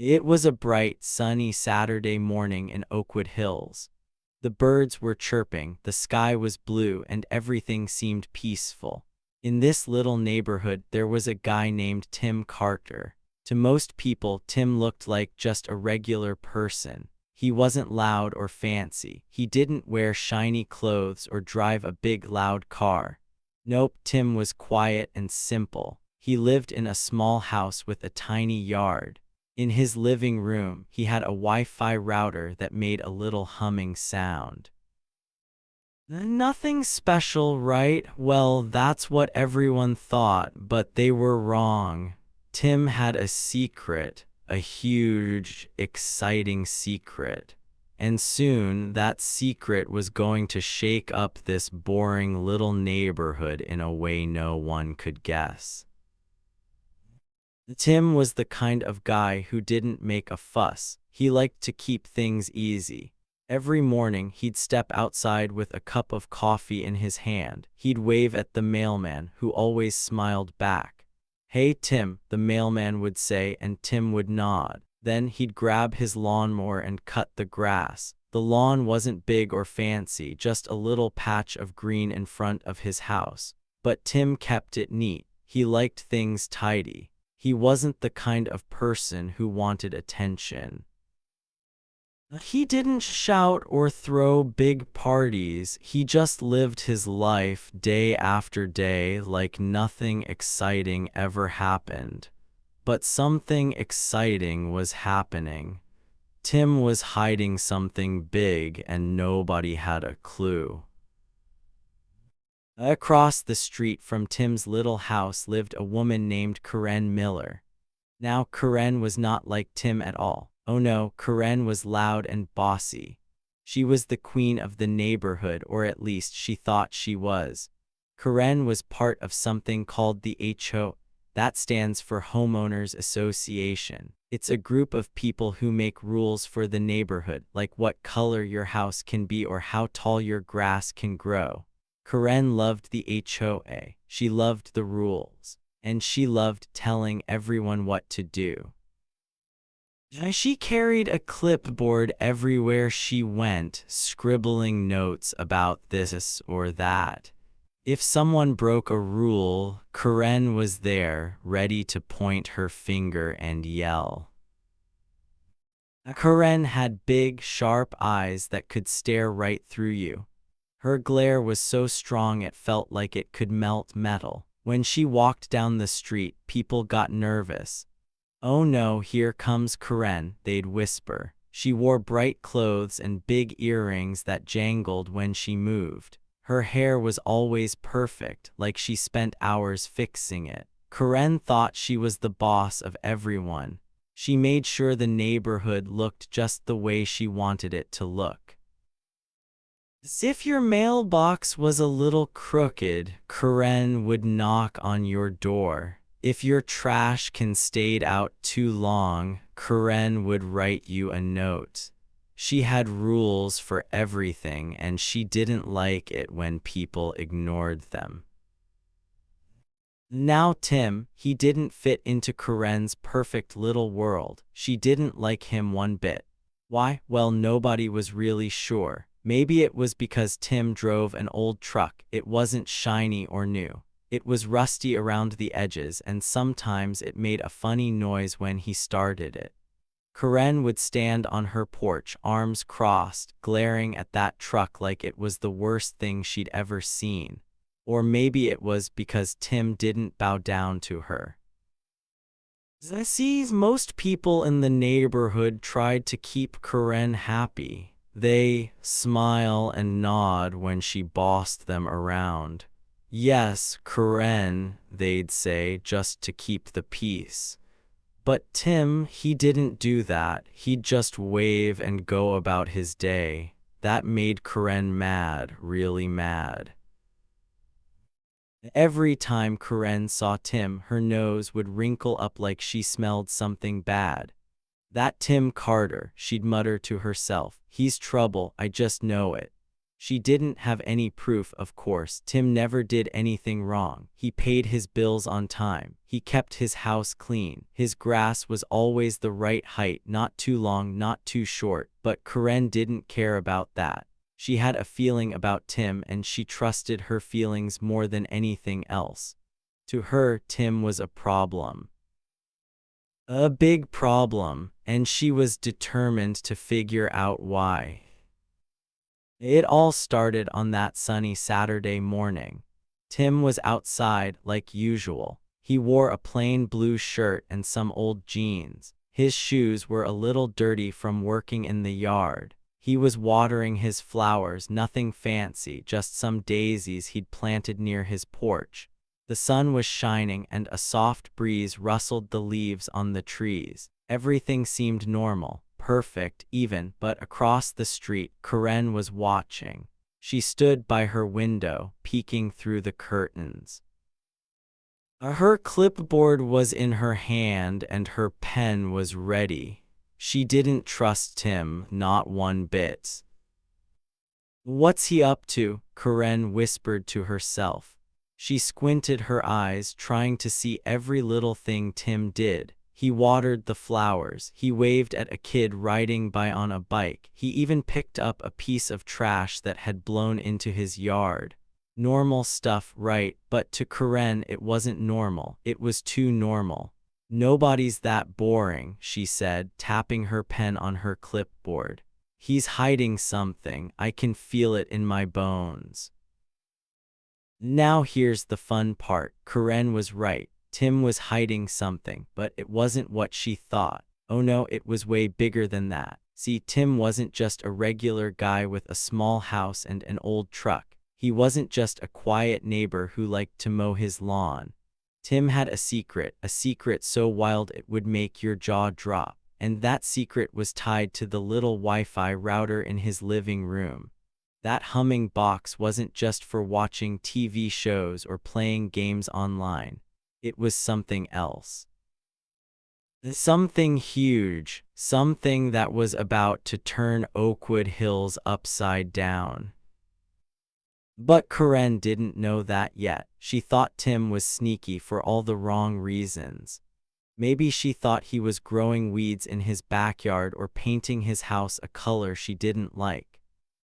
It was a bright, sunny Saturday morning in Oakwood Hills. The birds were chirping, the sky was blue, and everything seemed peaceful. In this little neighborhood, there was a guy named Tim Carter. To most people, Tim looked like just a regular person. He wasn't loud or fancy. He didn't wear shiny clothes or drive a big, loud car. Nope, Tim was quiet and simple. He lived in a small house with a tiny yard. In his living room, he had a Wi-Fi router that made a little humming sound. Nothing special, right? Well, that's what everyone thought, but they were wrong. Tim had a secret, a huge, exciting secret. And soon, that secret was going to shake up this boring little neighborhood in a way no one could guess. Tim was the kind of guy who didn't make a fuss. He liked to keep things easy. Every morning, he'd step outside with a cup of coffee in his hand. He'd wave at the mailman, who always smiled back. "Hey, Tim," the mailman would say, and Tim would nod. Then he'd grab his lawnmower and cut the grass. The lawn wasn't big or fancy, just a little patch of green in front of his house. But Tim kept it neat. He liked things tidy. He wasn't the kind of person who wanted attention. He didn't shout or throw big parties. He just lived his life day after day like nothing exciting ever happened. But something exciting was happening. Tim was hiding something big and nobody had a clue. Across the street from Tim's little house lived a woman named Karen Miller. Now, Karen was not like Tim at all. Oh no, Karen was loud and bossy. She was the queen of the neighborhood, or at least she thought she was. Karen was part of something called the HOA. That stands for Homeowners Association. It's a group of people who make rules for the neighborhood, like what color your house can be or how tall your grass can grow. Karen loved the HOA. She loved the rules, and she loved telling everyone what to do. She carried a clipboard everywhere she went, scribbling notes about this or that. If someone broke a rule, Karen was there, ready to point her finger and yell. Karen had big, sharp eyes that could stare right through you. Her glare was so strong it felt like it could melt metal. When she walked down the street, people got nervous. "Oh no, here comes Karen," they'd whisper. She wore bright clothes and big earrings that jangled when she moved. Her hair was always perfect, like she spent hours fixing it. Karen thought she was the boss of everyone. She made sure the neighborhood looked just the way she wanted it to look. If your mailbox was a little crooked, Karen would knock on your door. If your trash can stayed out too long, Karen would write you a note. She had rules for everything, and she didn't like it when people ignored them. Now Tim, he didn't fit into Karen's perfect little world. She didn't like him one bit. Why? Well, nobody was really sure. Maybe it was because Tim drove an old truck. It wasn't shiny or new. It was rusty around the edges, and sometimes it made a funny noise when he started it. Karen would stand on her porch, arms crossed, glaring at that truck like it was the worst thing she'd ever seen. Or maybe it was because Tim didn't bow down to her. Most people in the neighborhood tried to keep Karen happy. They smile and nod when she bossed them around. "Yes, Karen," they'd say, just to keep the peace. But Tim, he didn't do that. He'd just wave and go about his day. That made Karen mad, really mad. Every time Karen saw Tim, her nose would wrinkle up like she smelled something bad. "That Tim Carter," she'd mutter to herself. "He's trouble, I just know it." She didn't have any proof, of course. Tim never did anything wrong. He paid his bills on time. He kept his house clean. His grass was always the right height, not too long, not too short. But Karen didn't care about that. She had a feeling about Tim, and she trusted her feelings more than anything else. To her, Tim was a problem. A big problem, and she was determined to figure out why. It all started on that sunny Saturday morning. Tim was outside like usual. He wore a plain blue shirt and some old jeans. His shoes were a little dirty from working in the yard. He was watering his flowers, nothing fancy, just some daisies he'd planted near his porch. The sun was shining and a soft breeze rustled the leaves on the trees. Everything seemed normal, perfect even, but across the street, Karen was watching. She stood by her window, peeking through the curtains. Her clipboard was in her hand and her pen was ready. She didn't trust Tim, not one bit. "What's he up to?" Karen whispered to herself. She squinted her eyes, trying to see every little thing Tim did. He watered the flowers. He waved at a kid riding by on a bike. He even picked up a piece of trash that had blown into his yard. Normal stuff, right? But to Karen, it wasn't normal. It was too normal. "Nobody's that boring," she said, tapping her pen on her clipboard. "He's hiding something. I can feel it in my bones." Now here's the fun part. Karen was right. Tim was hiding something, but it wasn't what she thought. Oh no, it was way bigger than that. See, Tim wasn't just a regular guy with a small house and an old truck. He wasn't just a quiet neighbor who liked to mow his lawn. Tim had a secret so wild it would make your jaw drop. And that secret was tied to the little Wi-Fi router in his living room. That humming box wasn't just for watching TV shows or playing games online. It was something else. Something huge, something that was about to turn Oakwood Hills upside down. But Karen didn't know that yet. She thought Tim was sneaky for all the wrong reasons. Maybe she thought he was growing weeds in his backyard or painting his house a color she didn't like.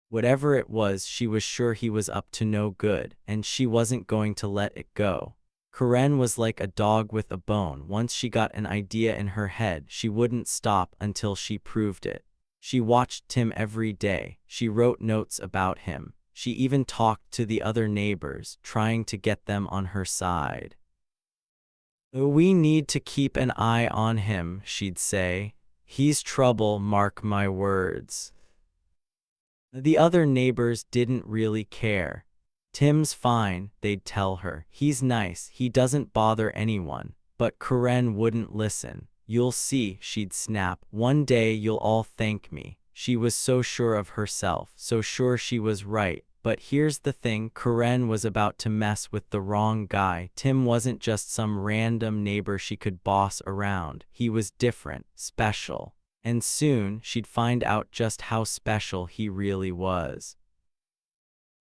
Whatever it was, she was sure he was up to no good, and she wasn't going to let it go. Karen was like a dog with a bone. Once she got an idea in her head, she wouldn't stop until she proved it. She watched Tim every day. She wrote notes about him. She even talked to the other neighbors, trying to get them on her side. "We need to keep an eye on him," she'd say. "He's trouble, mark my words." The other neighbors didn't really care. "Tim's fine," they'd tell her. "He's nice, he doesn't bother anyone." But Karen wouldn't listen. "You'll see," she'd snap. "One day you'll all thank me." She was so sure of herself, so sure she was right. But here's the thing, Karen was about to mess with the wrong guy. Tim wasn't just some random neighbor she could boss around. He was different, special. And soon, she'd find out just how special he really was.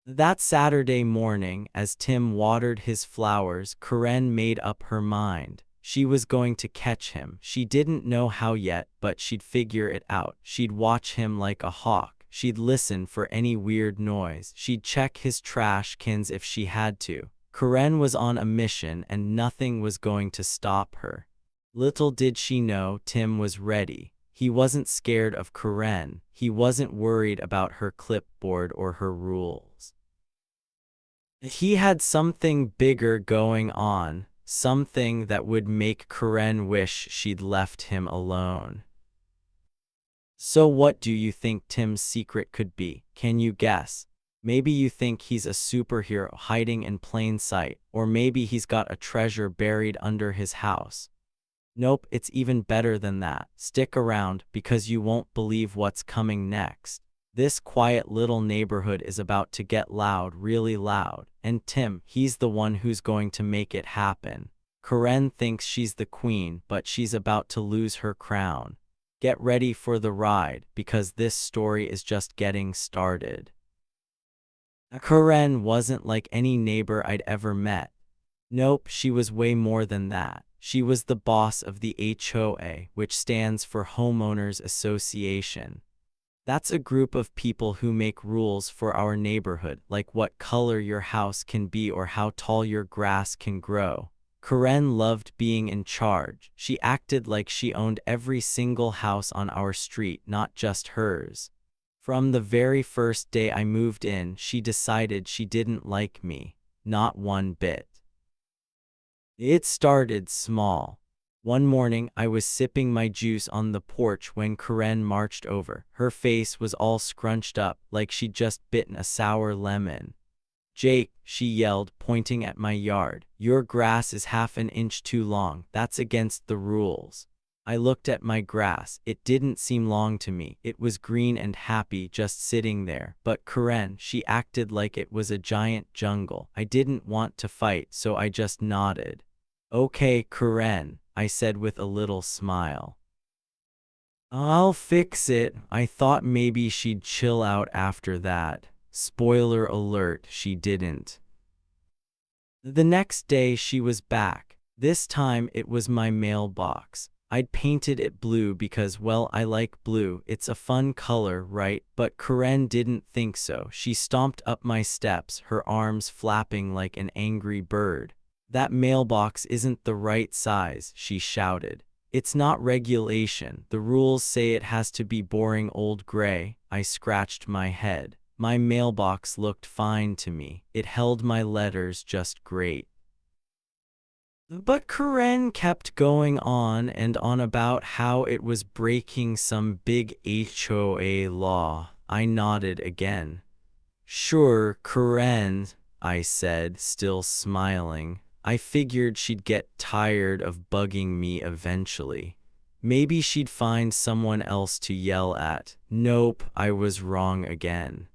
That Saturday morning, as Tim watered his flowers, Karen made up her mind. She was going to catch him. She didn't know how yet, but she'd figure it out. She'd watch him like a hawk. She'd listen for any weird noise. She'd check his trash cans if she had to. Karen was on a mission, and nothing was going to stop her. Little did she know, Tim was ready. He wasn't scared of Karen. He wasn't worried about her clipboard or her rules. He had something bigger going on, something that would make Karen wish she'd left him alone. So what do you think Tim's secret could be? Can you guess? Maybe you think he's a superhero hiding in plain sight, or maybe he's got a treasure buried under his house. Nope, it's even better than that. Stick around, because you won't believe what's coming next. This quiet little neighborhood is about to get loud, really loud. And Tim, he's the one who's going to make it happen. Karen thinks she's the queen, but she's about to lose her crown. Get ready for the ride, because this story is just getting started. Karen wasn't like any neighbor I'd ever met. Nope, she was way more than that. She was the boss of the HOA, which stands for Homeowners Association. That's a group of people who make rules for our neighborhood, like what color your house can be or how tall your grass can grow. Karen loved being in charge. She acted like she owned every single house on our street, not just hers. From the very first day I moved in, she decided she didn't like me. Not one bit. It started small. One morning, I was sipping my juice on the porch when Karen marched over. Her face was all scrunched up, like she'd just bitten a sour lemon. "Jake," she yelled, pointing at my yard, "your grass is half an inch too long. That's against the rules." I looked at my grass. It didn't seem long to me. It was green and happy just sitting there. But Karen, she acted like it was a giant jungle. I didn't want to fight, so I just nodded. "Okay, Karen," I said with a little smile. "I'll fix it." I thought maybe she'd chill out after that. Spoiler alert, she didn't. The next day she was back. This time it was my mailbox. I'd painted it blue because, well, I like blue. It's a fun color, right? But Karen didn't think so. She stomped up my steps, her arms flapping like an angry bird. "That mailbox isn't the right size," she shouted. "It's not regulation. The rules say it has to be boring old gray." I scratched my head. My mailbox looked fine to me. It held my letters just great. But Karen kept going on and on about how it was breaking some big HOA law. I nodded again. "Sure, Karen," I said, still smiling. I figured she'd get tired of bugging me eventually. Maybe she'd find someone else to yell at. Nope, I was wrong again.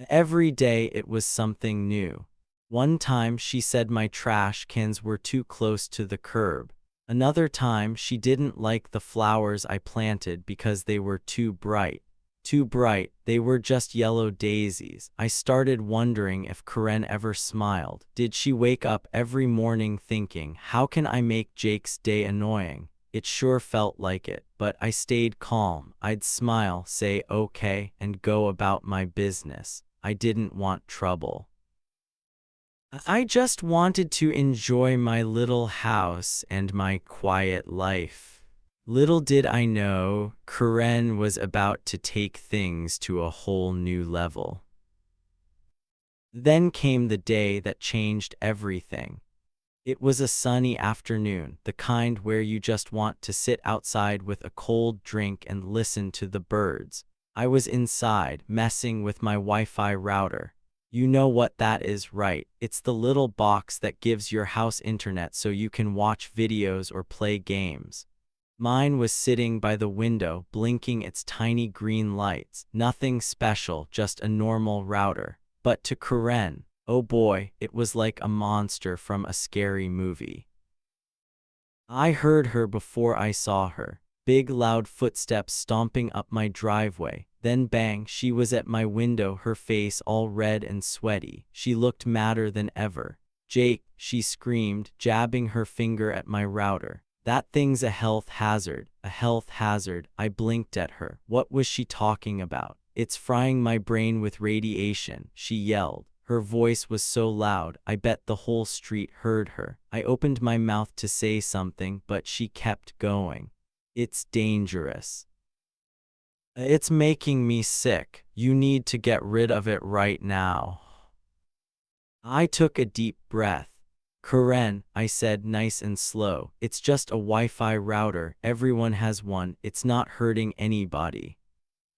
Every day it was something new. One time she said my trash cans were too close to the curb. Another time she didn't like the flowers I planted because they were too bright. Too bright, they were just yellow daisies. I started wondering if Karen ever smiled. Did she wake up every morning thinking, how can I make Jake's day annoying? It sure felt like it, but I stayed calm. I'd smile, say okay, and go about my business. I didn't want trouble. I just wanted to enjoy my little house and my quiet life. Little did I know, Karen was about to take things to a whole new level. Then came the day that changed everything. It was a sunny afternoon, the kind where you just want to sit outside with a cold drink and listen to the birds. I was inside, messing with my Wi-Fi router. You know what that is, right? It's the little box that gives your house internet so you can watch videos or play games. Mine was sitting by the window, blinking its tiny green lights. Nothing special, just a normal router. But to Karen, oh boy, it was like a monster from a scary movie. I heard her before I saw her. Big loud footsteps stomping up my driveway. Then bang, she was at my window, her face all red and sweaty. She looked madder than ever. "Jake," she screamed, jabbing her finger at my router. "That thing's a health hazard." A health hazard? I blinked at her. What was she talking about? "It's frying my brain with radiation," she yelled. Her voice was so loud, I bet the whole street heard her. I opened my mouth to say something, but she kept going. "It's dangerous. It's making me sick. You need to get rid of it right now." I took a deep breath. "Karen," I said nice and slow, "it's just a Wi-Fi router. Everyone has one. It's not hurting anybody."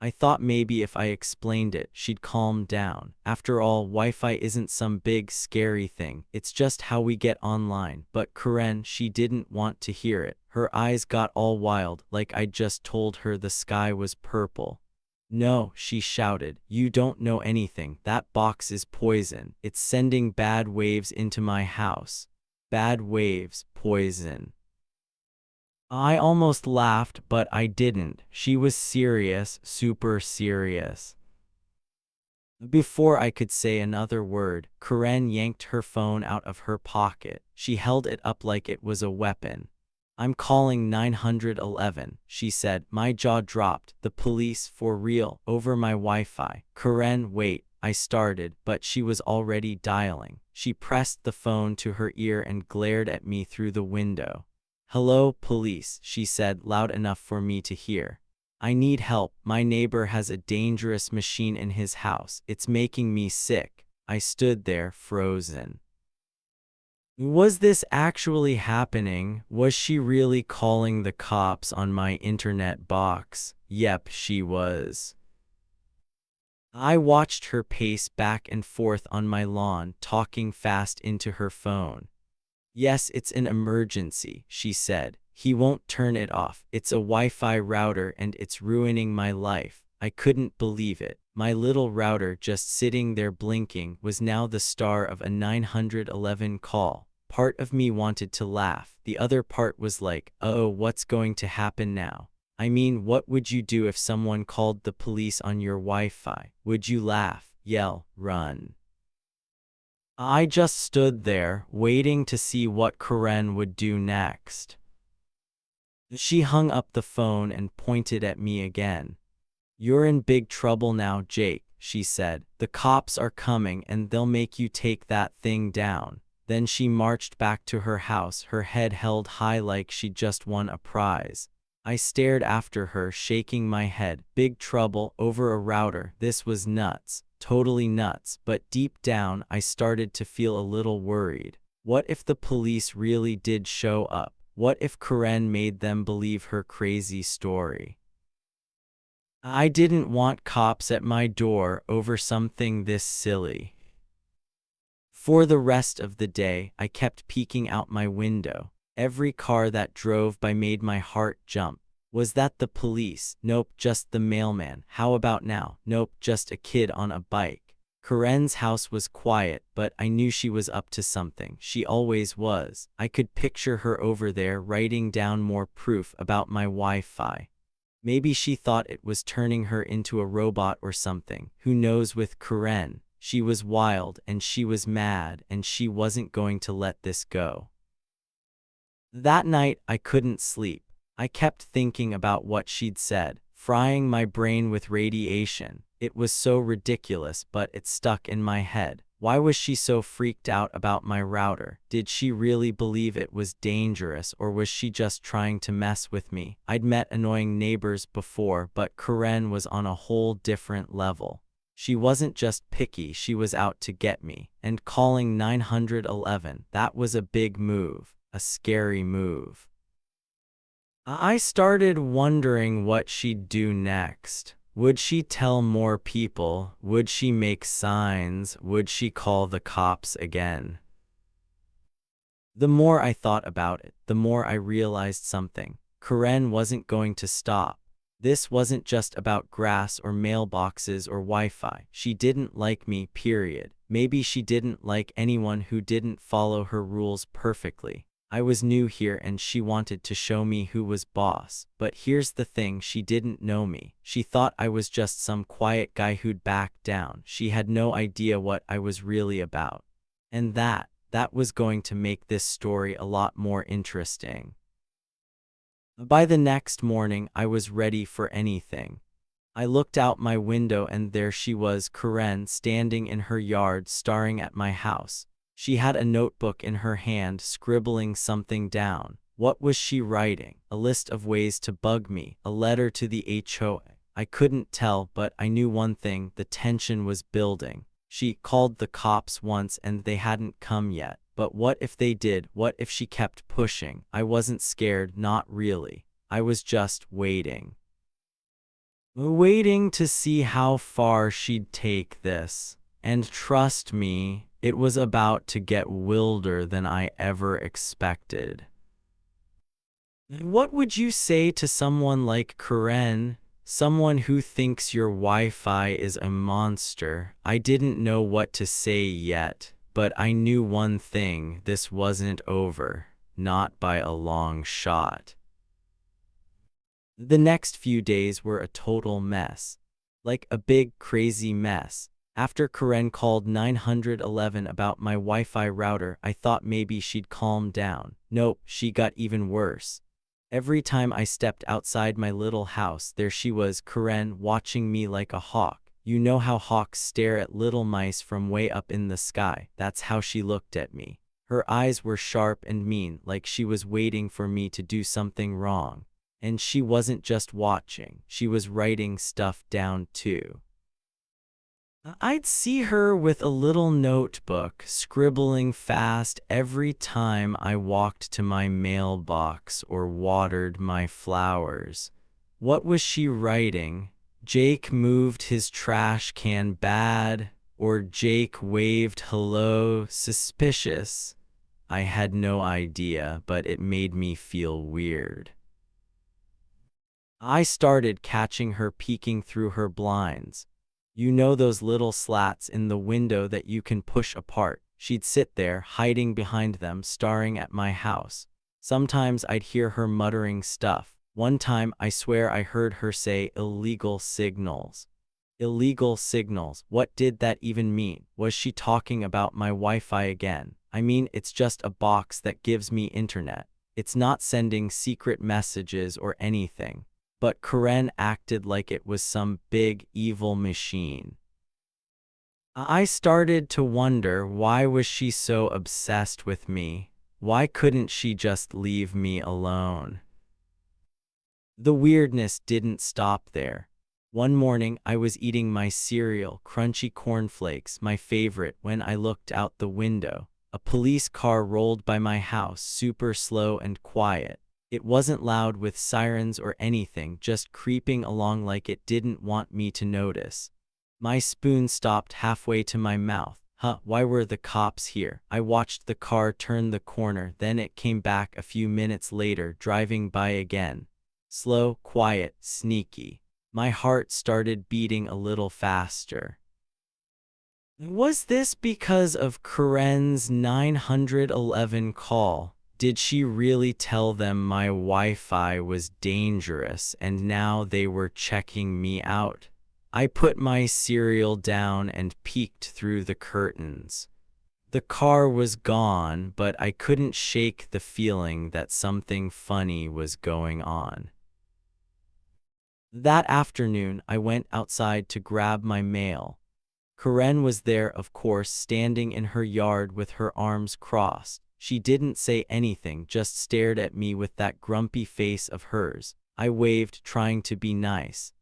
I thought maybe if I explained it, she'd calm down. After all, Wi-Fi isn't some big, scary thing. It's just how we get online. But Karen, she didn't want to hear it. Her eyes got all wild, like I'd just told her the sky was purple. "No," she shouted, "you don't know anything. That box is poison. It's sending bad waves into my house." Bad waves, poison. I almost laughed, but I didn't. She was serious, super serious. Before I could say another word, Karen yanked her phone out of her pocket. She held it up like it was a weapon. "I'm calling 911, she said. My jaw dropped. "The police, for real, over my Wi-Fi." "Karen, wait," I started, but she was already dialing. She pressed the phone to her ear and glared at me through the window. "Hello, police," she said, loud enough for me to hear. "I need help. My neighbor has a dangerous machine in his house. It's making me sick." I stood there, frozen. Was this actually happening? Was she really calling the cops on my internet box? Yep, she was. I watched her pace back and forth on my lawn, talking fast into her phone. "Yes, it's an emergency," she said. "He won't turn it off. It's a Wi-Fi router and it's ruining my life." I couldn't believe it. My little router, just sitting there blinking, was now the star of a 911 call. Part of me wanted to laugh. The other part was like, "Oh, what's going to happen now?" I mean, what would you do if someone called the police on your Wi-Fi? Would you laugh, yell, run? I just stood there, waiting to see what Karen would do next. She hung up the phone and pointed at me again. "You're in big trouble now, Jake," she said. "The cops are coming and they'll make you take that thing down." Then she marched back to her house, her head held high like she'd just won a prize. I stared after her, shaking my head. Big trouble over a router. This was nuts. Totally nuts. But deep down, I started to feel a little worried. What if the police really did show up? What if Karen made them believe her crazy story? I didn't want cops at my door over something this silly. For the rest of the day, I kept peeking out my window. Every car that drove by made my heart jump. Was that the police? Nope, just the mailman. How about now? Nope, just a kid on a bike. Karen's house was quiet, but I knew she was up to something. She always was. I could picture her over there writing down more proof about my Wi-Fi. Maybe she thought it was turning her into a robot or something. Who knows with Karen? She was wild and she was mad and she wasn't going to let this go. That night, I couldn't sleep. I kept thinking about what she'd said, frying my brain with radiation. It was so ridiculous, but it stuck in my head. Why was she so freaked out about my router? Did she really believe it was dangerous, or was she just trying to mess with me? I'd met annoying neighbors before, but Karen was on a whole different level. She wasn't just picky, she was out to get me. And calling 911, that was a big move, a scary move. I started wondering what she'd do next. Would she tell more people? Would she make signs? Would she call the cops again? The more I thought about it, the more I realized something. Karen wasn't going to stop. This wasn't just about grass or mailboxes or Wi-Fi. She didn't like me, period. Maybe she didn't like anyone who didn't follow her rules perfectly. I was new here and she wanted to show me who was boss. But here's the thing, she didn't know me. She thought I was just some quiet guy who'd back down. She had no idea what I was really about. And that was going to make this story a lot more interesting. By the next morning, I was ready for anything. I looked out my window and there she was, Karen, standing in her yard staring at my house. She had a notebook in her hand, scribbling something down. What was she writing? A list of ways to bug me, a letter to the HOA. I couldn't tell, but I knew one thing, the tension was building. She called the cops once and they hadn't come yet. But what if they did? What if she kept pushing? I wasn't scared, not really. I was just waiting. Waiting to see how far she'd take this. And trust me, it was about to get wilder than I ever expected. What would you say to someone like Karen? Someone who thinks your Wi-Fi is a monster? I didn't know what to say yet, but I knew one thing, this wasn't over. Not by a long shot. The next few days were a total mess. Like a big, crazy mess. After Karen called 911 about my Wi-Fi router, I thought maybe she'd calm down. Nope, she got even worse. Every time I stepped outside my little house, there she was, Karen, watching me like a hawk. You know how hawks stare at little mice from way up in the sky? That's how she looked at me. Her eyes were sharp and mean, like she was waiting for me to do something wrong. And she wasn't just watching, she was writing stuff down too. I'd see her with a little notebook, scribbling fast every time I walked to my mailbox or watered my flowers. What was she writing? Jake moved his trash can bad, or Jake waved hello suspicious. I had no idea, but it made me feel weird. I started catching her peeking through her blinds. You know those little slats in the window that you can push apart? She'd sit there, hiding behind them, staring at my house. Sometimes I'd hear her muttering stuff. One time, I swear I heard her say illegal signals. Illegal signals. What did that even mean? Was she talking about my Wi-Fi again? I mean, it's just a box that gives me internet. It's not sending secret messages or anything. But Karen acted like it was some big evil machine. I started to wonder, why was she so obsessed with me? Why couldn't she just leave me alone? The weirdness didn't stop there. One morning, I was eating my cereal, crunchy cornflakes, my favorite, when I looked out the window. A police car rolled by my house, super slow and quiet. It wasn't loud with sirens or anything, just creeping along like it didn't want me to notice. My spoon stopped halfway to my mouth. Why were the cops here? I watched the car turn the corner, then it came back a few minutes later, driving by again. Slow, quiet, sneaky. My heart started beating a little faster. Was this because of Karen's 911 call? Did she really tell them my Wi-Fi was dangerous and now they were checking me out? I put my cereal down and peeked through the curtains. The car was gone, but I couldn't shake the feeling that something funny was going on. That afternoon, I went outside to grab my mail. Karen was there, of course, standing in her yard with her arms crossed. She didn't say anything, just stared at me with that grumpy face of hers. I waved, trying to be nice.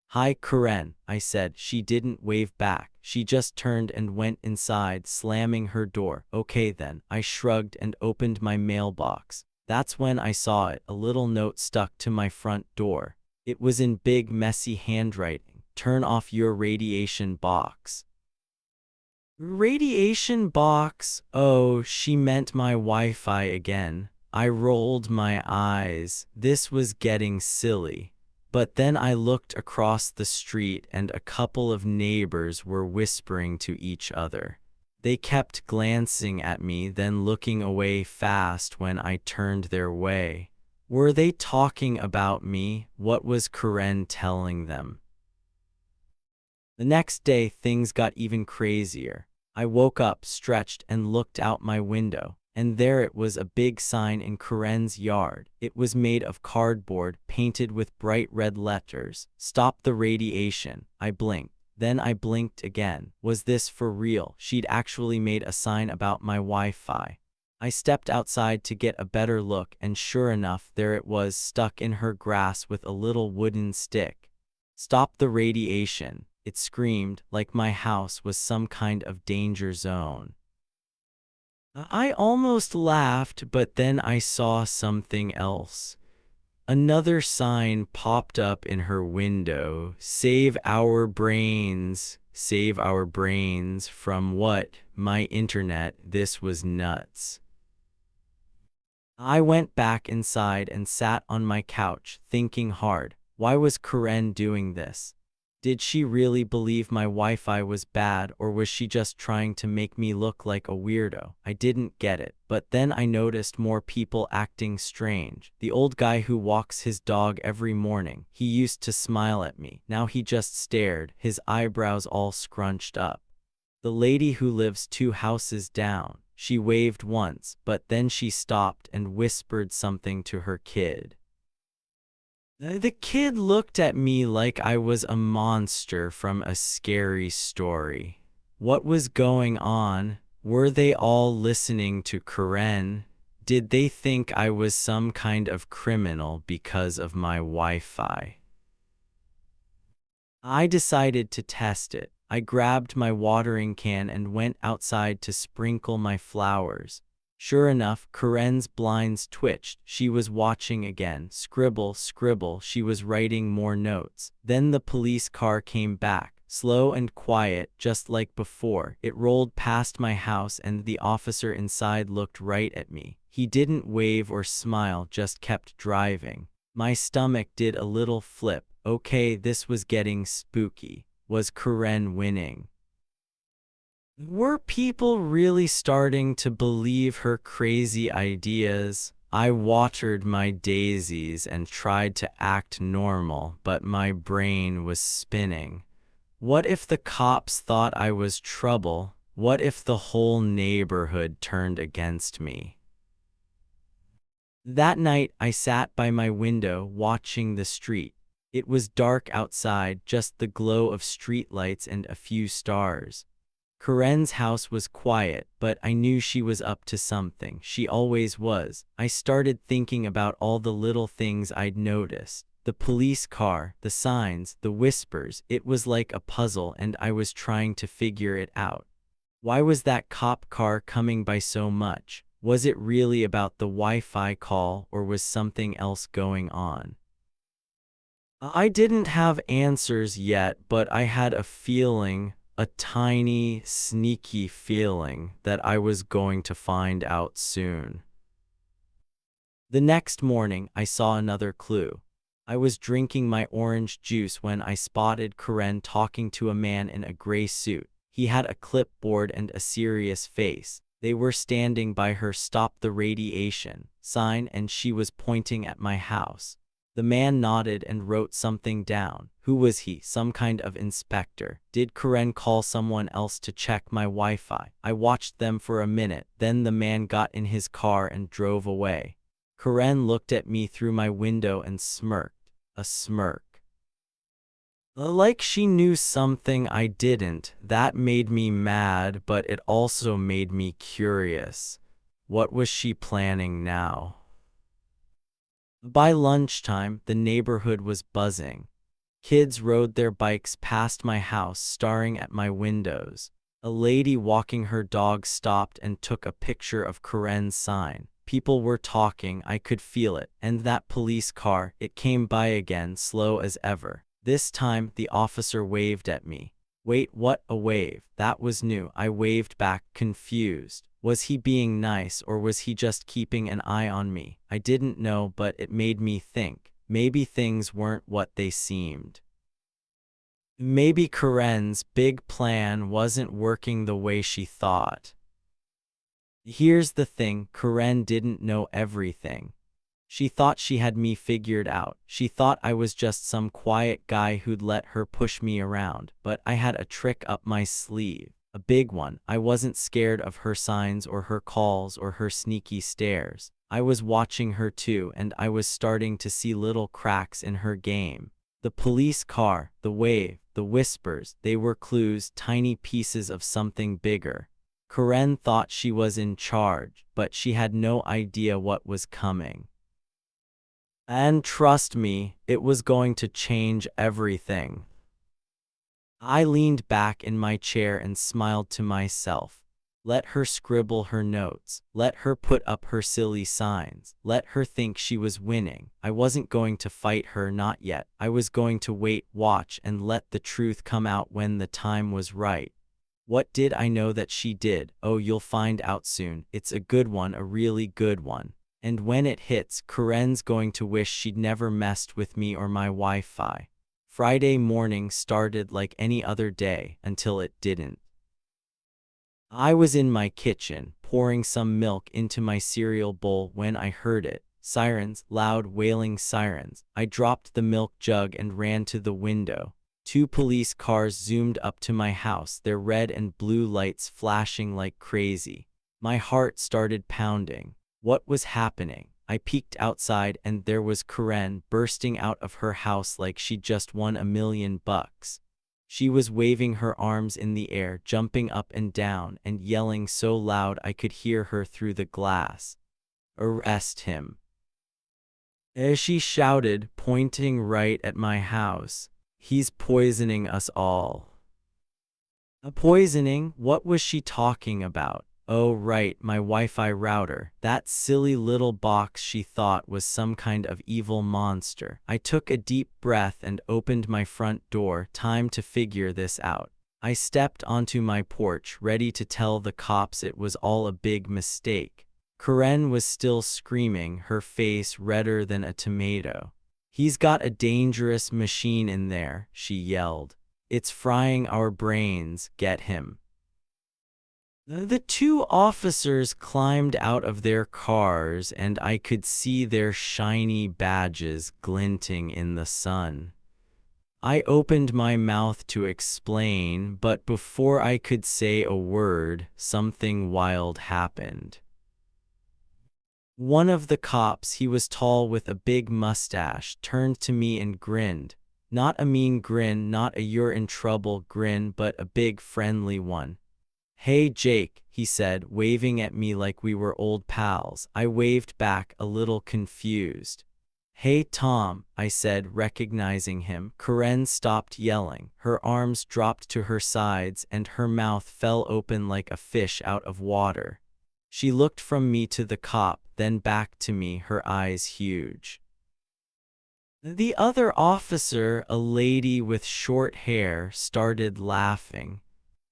"Hi, Karen," I said. She didn't wave back. She just turned and went inside, slamming her door. Okay then, I shrugged and opened my mailbox. That's when I saw it, a little note stuck to my front door. It was in big, messy handwriting. "Turn off your radiation box." Radiation box? Oh, she meant my Wi-Fi again. I rolled my eyes. This was getting silly. But then I looked across the street and a couple of neighbors were whispering to each other. They kept glancing at me, then looking away fast when I turned their way. Were they talking about me? What was Karen telling them? The next day, things got even crazier. I woke up, stretched, and looked out my window, and there it was, a big sign in Karen's yard. It was made of cardboard, painted with bright red letters. "Stop the radiation." I blinked. Then I blinked again. Was this for real? She'd actually made a sign about my Wi-Fi. I stepped outside to get a better look, and sure enough, there it was, stuck in her grass with a little wooden stick. "Stop the radiation," it screamed, like my house was some kind of danger zone. I almost laughed, but then I saw something else. Another sign popped up in her window. "Save our brains." Save our brains from what? My internet. This was nuts. I went back inside and sat on my couch, thinking hard. Why was Karen doing this? Did she really believe my Wi-Fi was bad, or was she just trying to make me look like a weirdo? I didn't get it. But then I noticed more people acting strange. The old guy who walks his dog every morning. He used to smile at me. Now he just stared, his eyebrows all scrunched up. The lady who lives 2 houses down. She waved once, but then she stopped and whispered something to her kid. The kid looked at me like I was a monster from a scary story. What was going on? Were they all listening to Karen? Did they think I was some kind of criminal because of my Wi-Fi? I decided to test it. I grabbed my watering can and went outside to sprinkle my flowers. Sure enough, Karen's blinds twitched. She was watching again. Scribble, scribble, she was writing more notes. Then the police car came back, slow and quiet, just like before. It rolled past my house and the officer inside looked right at me. He didn't wave or smile, just kept driving. My stomach did a little flip. Okay, this was getting spooky. Was Karen winning? Were people really starting to believe her crazy ideas? I watered my daisies and tried to act normal, but my brain was spinning. What if the cops thought I was trouble? What if the whole neighborhood turned against me? That night, I sat by my window watching the street. It was dark outside, just the glow of streetlights and a few stars. Karen's house was quiet, but I knew she was up to something. She always was. I started thinking about all the little things I'd noticed. The police car, the signs, the whispers. It was like a puzzle, and I was trying to figure it out. Why was that cop car coming by so much? Was it really about the Wi-Fi call, or was something else going on? I didn't have answers yet, but I had a feeling, a tiny, sneaky feeling, that I was going to find out soon. The next morning, I saw another clue. I was drinking my orange juice when I spotted Karen talking to a man in a gray suit. He had a clipboard and a serious face. They were standing by her "Stop the Radiation" sign, and she was pointing at my house. The man nodded and wrote something down. Who was he? Some kind of inspector. Did Karen call someone else to check my Wi-Fi? I watched them for a minute, then the man got in his car and drove away. Karen looked at me through my window and smirked. A smirk. Like she knew something I didn't. That made me mad, but it also made me curious. What was she planning now? By lunchtime, the neighborhood was buzzing. Kids rode their bikes past my house, staring at my windows. A lady walking her dog stopped and took a picture of Karen's sign. People were talking, I could feel it. And that police car, it came by again, slow as ever. This time, the officer waved at me. Wait, what? A wave? That was new. I waved back, confused. Was he being nice, or was he just keeping an eye on me? I didn't know, but it made me think. Maybe things weren't what they seemed. Maybe Karen's big plan wasn't working the way she thought. Here's the thing, Karen didn't know everything. She thought she had me figured out. She thought I was just some quiet guy who'd let her push me around. But I had a trick up my sleeve. A big one. I wasn't scared of her signs or her calls or her sneaky stares. I was watching her too, and I was starting to see little cracks in her game. The police car, the wave, the whispers, they were clues, tiny pieces of something bigger. Karen thought she was in charge, but she had no idea what was coming. And trust me, it was going to change everything. I leaned back in my chair and smiled to myself. Let her scribble her notes. Let her put up her silly signs. Let her think she was winning. I wasn't going to fight her, not yet. I was going to wait, watch, and let the truth come out when the time was right. What did I know that she did? Oh, you'll find out soon. It's a good one, a really good one. And when it hits, Karen's going to wish she'd never messed with me or my Wi-Fi. Friday morning started like any other day until it didn't. I was in my kitchen, pouring some milk into my cereal bowl when I heard it. Sirens, loud wailing sirens. I dropped the milk jug and ran to the window. Two police cars zoomed up to my house, their red and blue lights flashing like crazy. My heart started pounding. What was happening? I peeked outside and there was Karen bursting out of her house like she'd just won $1,000,000. She was waving her arms in the air, jumping up and down, and yelling so loud I could hear her through the glass. "Arrest him!" As she shouted, pointing right at my house. "He's poisoning us all." A poisoning? What was she talking about? Oh right, my Wi-Fi router. That silly little box she thought was some kind of evil monster. I took a deep breath and opened my front door. Time to figure this out. I stepped onto my porch, ready to tell the cops it was all a big mistake. Karen was still screaming, her face redder than a tomato. "He's got a dangerous machine in there," she yelled. "It's frying our brains. Get him." The two officers climbed out of their cars and I could see their shiny badges glinting in the sun. I opened my mouth to explain, but before I could say a word, something wild happened. One of the cops, he was tall with a big mustache, turned to me and grinned. Not a mean grin, not a "you're in trouble" grin, but a big friendly one. "Hey Jake," he said, waving at me like we were old pals. I waved back, a little confused. "Hey Tom," I said, recognizing him. Karen stopped yelling. Her arms dropped to her sides and her mouth fell open like a fish out of water. She looked from me to the cop, then back to me, her eyes huge. The other officer, a lady with short hair, started laughing.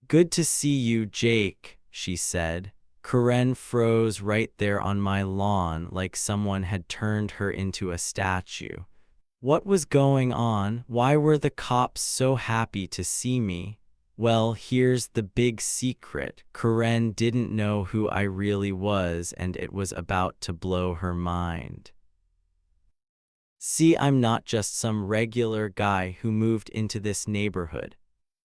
"Good to see you, Jake," she said. Karen froze right there on my lawn like someone had turned her into a statue. What was going on? Why were the cops so happy to see me? Well, here's the big secret. Karen didn't know who I really was, and it was about to blow her mind. See, I'm not just some regular guy who moved into this neighborhood.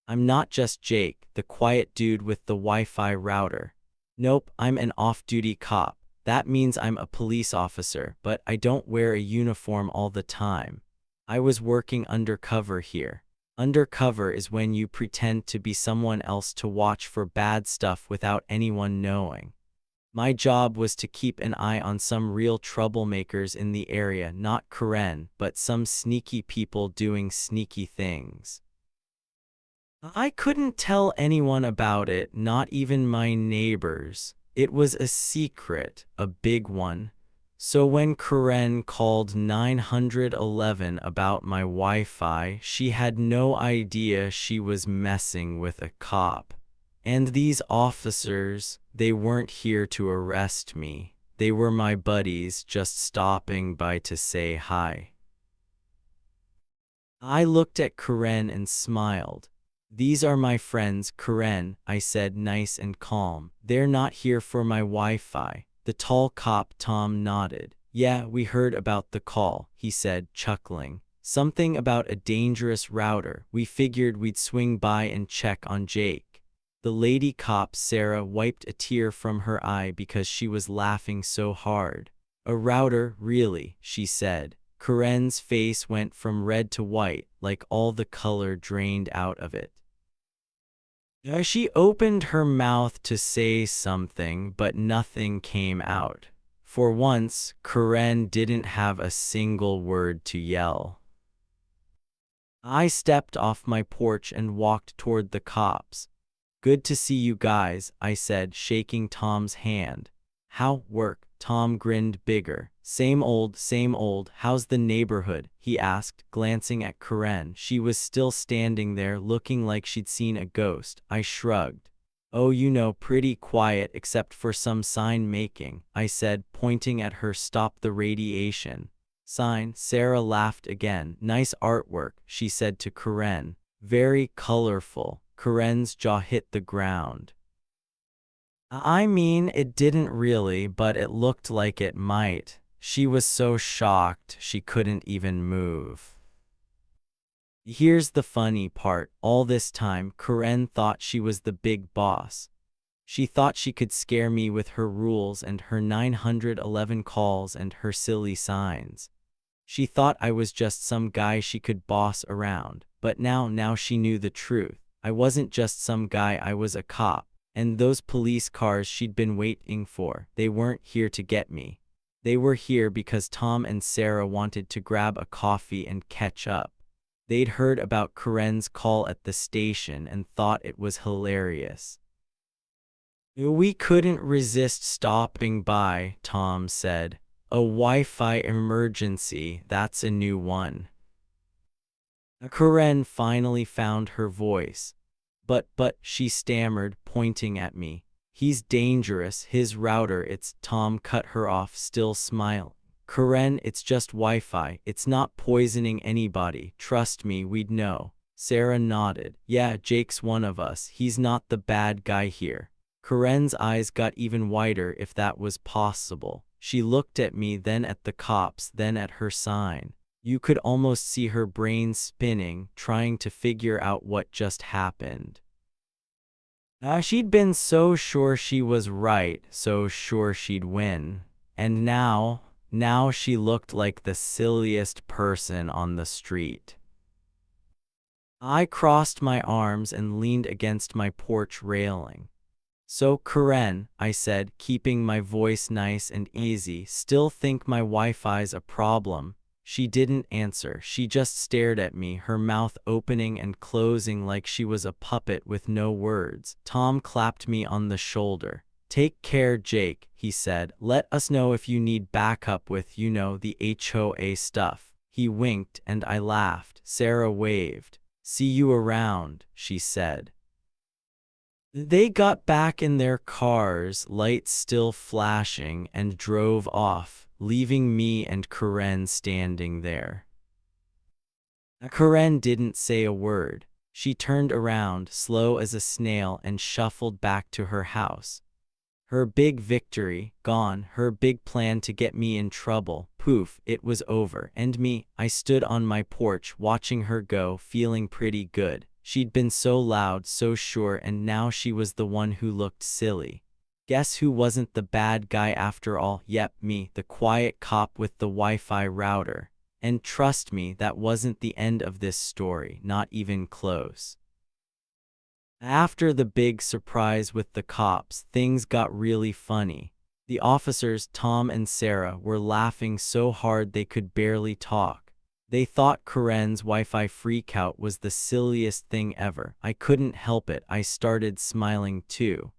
I'm not just Jake, the quiet dude with the Wi-Fi router. Nope, I'm an off-duty cop. That means I'm a police officer, but I don't wear a uniform all the time. I was working undercover here. Undercover is when you pretend to be someone else to watch for bad stuff without anyone knowing. My job was to keep an eye on some real troublemakers in the area, not Karen, but some sneaky people doing sneaky things. I couldn't tell anyone about it, not even my neighbors. It was a secret, a big one. So when Karen called 911 about my Wi-Fi, she had no idea she was messing with a cop. And these officers, they weren't here to arrest me. They were my buddies just stopping by to say hi. I looked at Karen and smiled. "These are my friends, Karen," I said, nice and calm. "They're not here for my Wi-Fi." The tall cop, Tom, nodded. "Yeah, we heard about the call," he said, chuckling. "Something about a dangerous router. We figured we'd swing by and check on Jake." The lady cop, Sarah, wiped a tear from her eye because she was laughing so hard. "A router, really?" she said. Karen's face went from red to white, like all the color drained out of it. She opened her mouth to say something, but nothing came out. For once, Karen didn't have a single word to yell. I stepped off my porch and walked toward the cops. "Good to see you guys," I said, shaking Tom's hand. "How work?" Tom grinned bigger. Same old, same old. "How's the neighborhood?" he asked, glancing at Karen. She was still standing there, looking like she'd seen a ghost. I shrugged. "Oh, you know, pretty quiet except for some sign making," I said, pointing at her. "Stop the radiation." sign. Sarah laughed again. Nice artwork, she said to Karen. Very colorful. Karen's jaw hit the ground. I mean, it didn't really, but it looked like it might. She was so shocked she couldn't even move. Here's the funny part. All this time, Karen thought she was the big boss. She thought she could scare me with her rules and her 911 calls and her silly signs. She thought I was just some guy she could boss around. But now she knew the truth. I wasn't just some guy, I was a cop. And those police cars she'd been waiting for, they weren't here to get me. They were here because Tom and Sarah wanted to grab a coffee and catch up. They'd heard about Karen's call at the station and thought it was hilarious. We couldn't resist stopping by, Tom said. A Wi-Fi emergency, that's a new one. Karen finally found her voice. But, she stammered, pointing at me. He's dangerous, his router, it's… Tom cut her off, still smiling. Karen, it's just Wi-Fi, it's not poisoning anybody, trust me, we'd know. Sarah nodded. Yeah, Jake's one of us, he's not the bad guy here. Karen's eyes got even wider, if that was possible. She looked at me, then at the cops, then at her sign. You could almost see her brain spinning, trying to figure out what just happened. She'd been so sure she was right, so sure she'd win. And now she looked like the silliest person on the street. I crossed my arms and leaned against my porch railing. So, Karen, I said, keeping my voice nice and easy, still think my Wi-Fi's a problem? She didn't answer, she just stared at me, her mouth opening and closing like she was a puppet with no words. Tom clapped me on the shoulder. Take care, Jake, he said. Let us know if you need backup with, the HOA stuff. He winked and I laughed. Sarah waved. See you around, she said. They got back in their cars, lights still flashing, and drove off, leaving me and Karen standing there. Karen didn't say a word. She turned around, slow as a snail, and shuffled back to her house. Her big victory, gone, her big plan to get me in trouble, poof, it was over. And me, I stood on my porch watching her go, feeling pretty good. She'd been so loud, so sure, and now she was the one who looked silly. Guess who wasn't the bad guy after all? Yep, me, the quiet cop with the Wi-Fi router. And trust me, that wasn't the end of this story, not even close. After the big surprise with the cops, things got really funny. The officers, Tom and Sarah, were laughing so hard they could barely talk. They thought Karen's Wi-Fi freakout was the silliest thing ever. I couldn't help it, I started smiling too.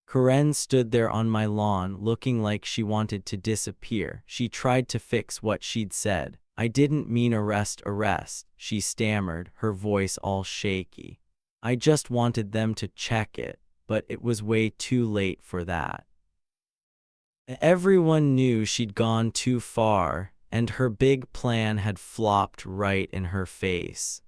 Karen stood there on my lawn looking like she wanted to disappear. She tried to fix what she'd said. I didn't mean arrest, she stammered, her voice all shaky. I just wanted them to check it, but it was way too late for that. Everyone knew she'd gone too far, and her big plan had flopped right in her face.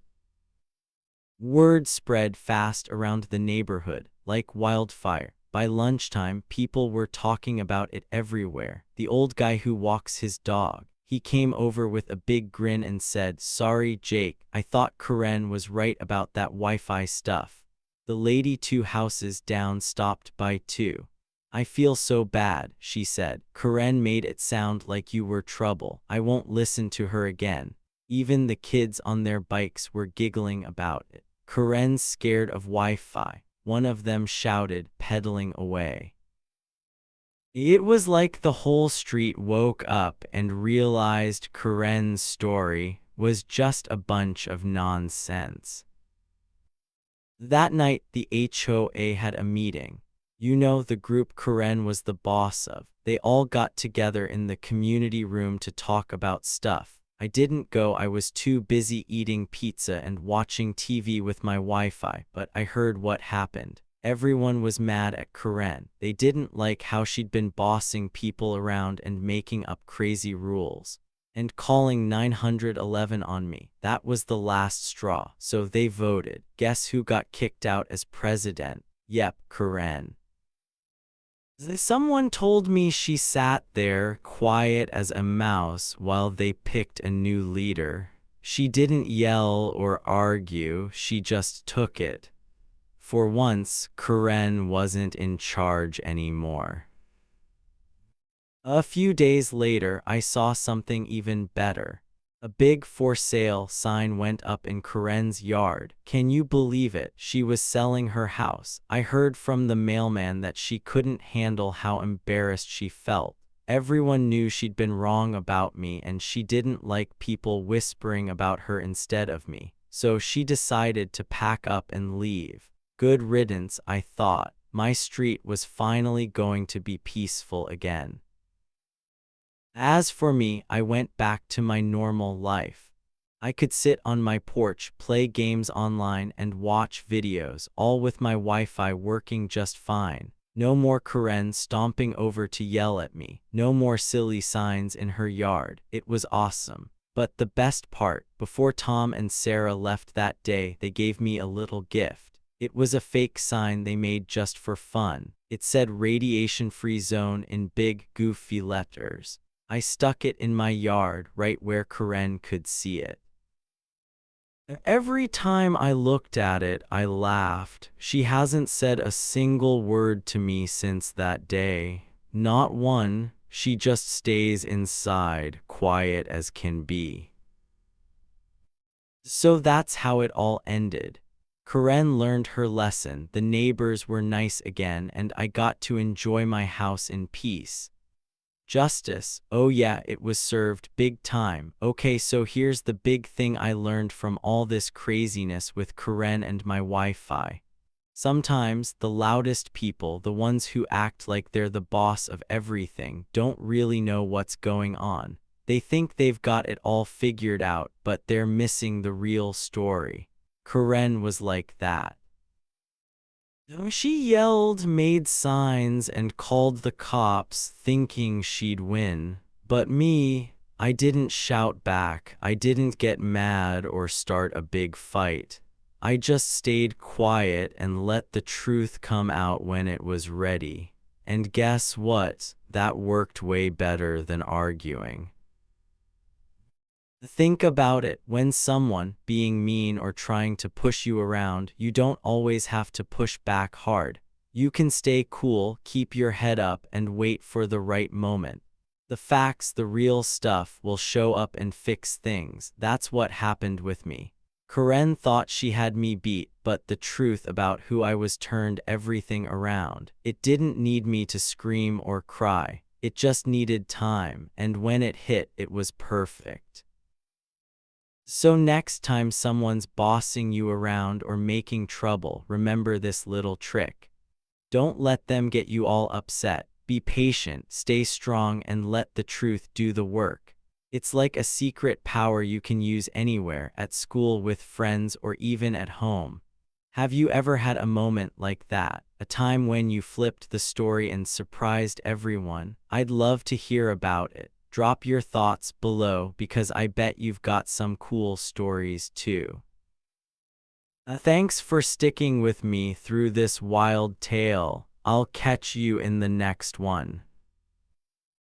Word spread fast around the neighborhood, like wildfire. By lunchtime, people were talking about it everywhere. The old guy who walks his dog. He came over with a big grin and said, "Sorry, Jake, I thought Karen was right about that Wi-Fi stuff." The lady 2 houses down stopped by too. "I feel so bad," she said. "Karen made it sound like you were trouble. I won't listen to her again." Even the kids on their bikes were giggling about it. "Karen's scared of Wi-Fi," one of them shouted, pedaling away. It was like the whole street woke up and realized Karen's story was just a bunch of nonsense. That night, the HOA had a meeting. The group Karen was the boss of. They all got together in the community room to talk about stuff. I didn't go, I was too busy eating pizza and watching TV with my Wi-Fi, but I heard what happened. Everyone was mad at Karen. They didn't like how she'd been bossing people around and making up crazy rules. and calling 911 on me. That was the last straw. So they voted. Guess who got kicked out as president? Yep, Karen. Someone told me she sat there, quiet as a mouse, while they picked a new leader. She didn't yell or argue, she just took it. For once, Karen wasn't in charge anymore. A few days later, I saw something even better. A big for sale sign went up in Karen's yard. Can you believe it? She was selling her house. I heard from the mailman that she couldn't handle how embarrassed she felt. Everyone knew she'd been wrong about me, and she didn't like people whispering about her instead of me. So she decided to pack up and leave. Good riddance, I thought. My street was finally going to be peaceful again. As for me, I went back to my normal life. I could sit on my porch, play games online, and watch videos, all with my Wi-Fi working just fine. No more Karen stomping over to yell at me. No more silly signs in her yard. It was awesome. But the best part, before Tom and Sarah left that day, they gave me a little gift. It was a fake sign they made just for fun. It said radiation-free zone in big, goofy letters. I stuck it in my yard, right where Karen could see it. Every time I looked at it, I laughed. She hasn't said a single word to me since that day. Not one. She just stays inside, quiet as can be. So that's how it all ended. Karen learned her lesson, the neighbors were nice again, and I got to enjoy my house in peace. Justice, oh yeah, it was served big time. Okay, so here's the big thing I learned from all this craziness with Karen and my Wi-Fi. Sometimes the loudest people, the ones who act like they're the boss of everything, don't really know what's going on. They think they've got it all figured out, but they're missing the real story. Karen was like that. She yelled, made signs, and called the cops, thinking she'd win. But me, I didn't shout back. I didn't get mad or start a big fight. I just stayed quiet and let the truth come out when it was ready. And guess what? That worked way better than arguing. Think about it. When someone being mean or trying to push you around, you don't always have to push back hard. You can stay cool, keep your head up, and wait for the right moment. The facts, the real stuff, will show up and fix things. That's what happened with me. Karen thought she had me beat, but the truth about who I was turned everything around. It didn't need me to scream or cry. It just needed time, and when it hit, it was perfect. So next time someone's bossing you around or making trouble, remember this little trick. Don't let them get you all upset. Be patient, stay strong, and let the truth do the work. It's like a secret power you can use anywhere, at school, with friends, or even at home. Have you ever had a moment like that? A time when you flipped the story and surprised everyone? I'd love to hear about it. Drop your thoughts below, because I bet you've got some cool stories too. Thanks for sticking with me through this wild tale. I'll catch you in the next one.